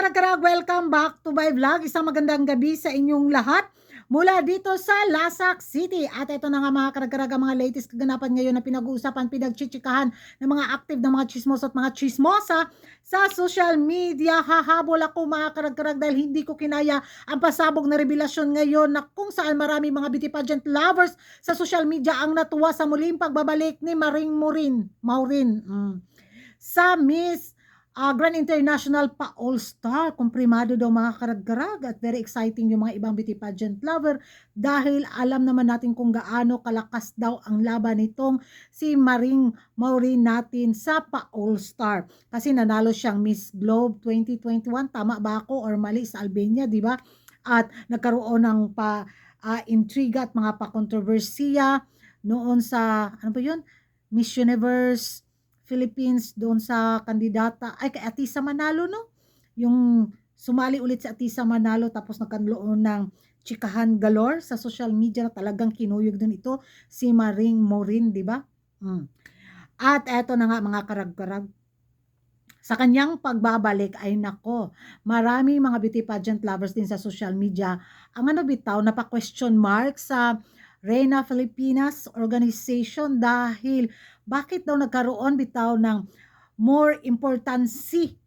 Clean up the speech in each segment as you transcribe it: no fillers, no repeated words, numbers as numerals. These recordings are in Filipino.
karag-karag, welcome back to my vlog. Isang magandang gabi sa inyong lahat mula dito sa Lasak City. At ito na nga mga karag-karag, mga latest kaganapan ngayon na pinag-uusapan, pinagchichikahan ng mga active na mga chismos at mga chismosa sa social media. Hahabol ako mga karag-karag dahil hindi ko kinaya ang pasabog na revelasyon ngayon na kung saan marami mga beauty pageant lovers sa social media ang natuwa sa muling pagbabalik ni Maring Maureen sa Miss Grand International pa All-Star. Kumprimado daw mga karag-karag at very exciting yung mga ibang beauty pageant lover dahil alam naman natin kung gaano kalakas daw ang laban nitong si Maring Maureen natin sa pa All-Star. Kasi nanalo siyang Miss Globe 2021, tama ba ako or mali, sa Albania, di ba? At nagkaroon ng intriga at mga pa-kontrobersiya noon sa, ano ba yun? Miss Universe Philippines, doon sa kandidata, ay kay Atisa Manalo, no? Yung sumali ulit si Atisa Manalo tapos nagkaroon ng chikahan galore sa social media na talagang kinuyog doon ito si Maring Maureen, di ba? At eto na nga mga karag-karag, sa kanyang pagbabalik ay nako, marami mga beauty pageant lovers din sa social media ang bitaw, napa-question mark sa Reina Filipinas organization dahil bakit daw nagkaroon bitaw ng more importancy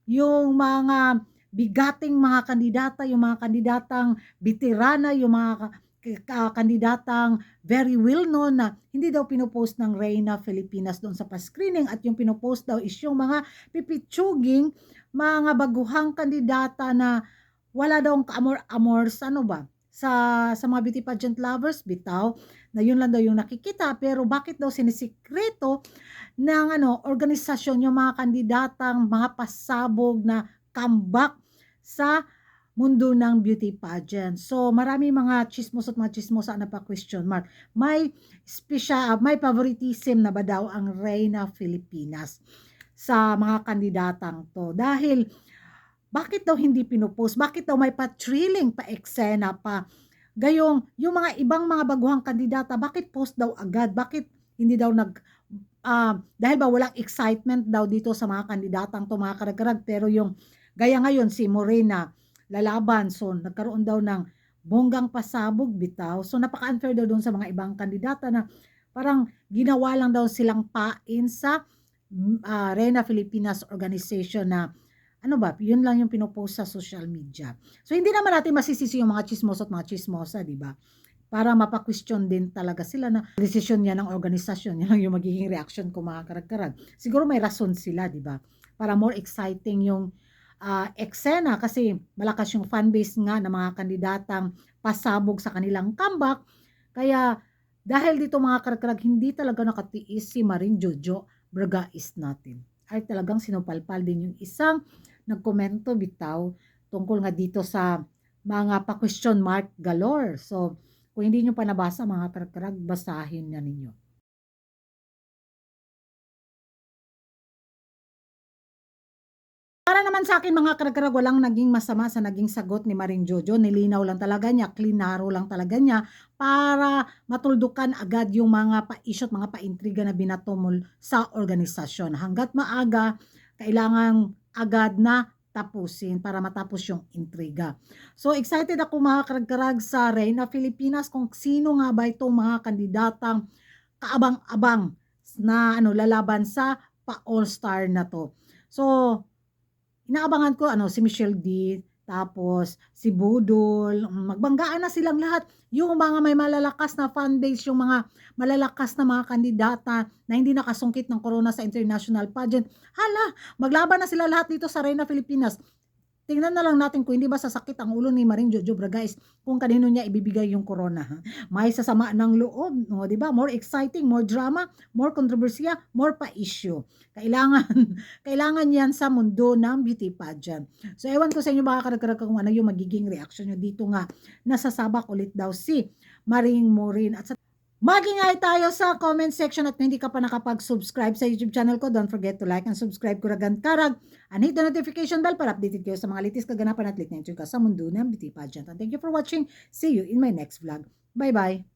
yung mga bigating mga kandidata, yung mga kandidatang veterana, yung mga kandidatang very well known na hindi daw pinopost ng Reina Filipinas doon sa pa-screening, at yung pinopost daw is yung mga pipitsuging mga baguhang kandidata na wala daw kaamor-amor sa sa mga beauty pageant lovers bitaw, na yun lang daw yung nakikita. Pero bakit daw sinisikreto ng organisasyon yung mga kandidatang mga pasabog na comeback sa mundo ng beauty pageant? So marami mga chismos at mga chismosa na pa question mark. May favoritism na ba daw ang Reina Filipinas sa mga kandidatang to? Dahil bakit daw hindi pinopost? Bakit daw may pa-thrilling, pa-eksena pa? Gayong, yung mga ibang mga baguhang kandidata, bakit post daw agad? Bakit hindi daw dahil ba walang excitement daw dito sa mga kandidatang to mga karag-karag? Pero yung, gaya ngayon, si Morena, lalaban, so nagkaroon daw ng bonggang pasabog bitaw. So napaka-unfair daw doon sa mga ibang kandidata na parang ginawa lang daw silang pain sa Reina Filipinas organization na yun lang yung pinopost sa social media. So, hindi naman natin masisisi yung mga chismosa at mga chismosa, di ba? Para mapa-question din talaga sila na desisyon niya ng organisasyon, yan lang yung magiging reaction ko mga karag-karag. Siguro may rason sila, di ba? Para more exciting yung eksena, kasi malakas yung fanbase nga ng mga kandidatang pasabog sa kanilang comeback. Kaya, dahil dito mga karag-karag, hindi talaga nakatiis si Maring Jojo Bragais natin. Ay talagang sinupalpal din yung isang nagkomento bitaw tungkol nga dito sa mga pa-question mark galore. So, kung hindi nyo pa nabasa mga karag-karag, basahin na ninyo. Para naman sa akin mga karag-karag, walang naging masama sa naging sagot ni Maring Jojo. Nilinaw lang talaga niya, klinaro lang talaga niya para matuldukan agad yung mga pa-issue at mga pa-intriga na binatumol sa organisasyon. Hanggat maaga, kailangan agad na tapusin para matapos yung intriga. So excited ako mga karag-karag sa Reina Filipinas kung sino nga ba itong mga kandidatang kaabang-abang na lalaban sa pa-all-star na to. So inaabangan ko si Michelle D, tapos si Budol, magbanggaan na silang lahat. Yung mga may malalakas na fanbase, yung mga malalakas na mga kandidata na hindi nakasungkit ng corona sa international pageant, hala, maglaban na sila lahat dito sa Reina Filipinas. Tingnan na lang natin kung hindi ba sasakit ang ulo ni Maring Jojo Bragais kung kanino niya ibibigay yung corona. May sasama ng loob, no, 'di ba? More exciting, more drama, more kontrobersiya, more pa-issue. Kailangan kailangan 'yan sa mundo ng beauty pageant. So ewan ko sa inyo mga karag-karag kung ano yung magiging reaction niyo dito nga. Nasasabak ulit daw si Maring Maureen. At mag-ingay tayo sa comment section, at kung hindi ka pa nakapag-subscribe sa YouTube channel ko, don't forget to like and subscribe Kuragan Karag and hit the notification bell para updated kayo sa mga latest kaganapan at latest ka sa mundo ng beauty pageant. And thank you for watching. See you in my next vlog. Bye-bye!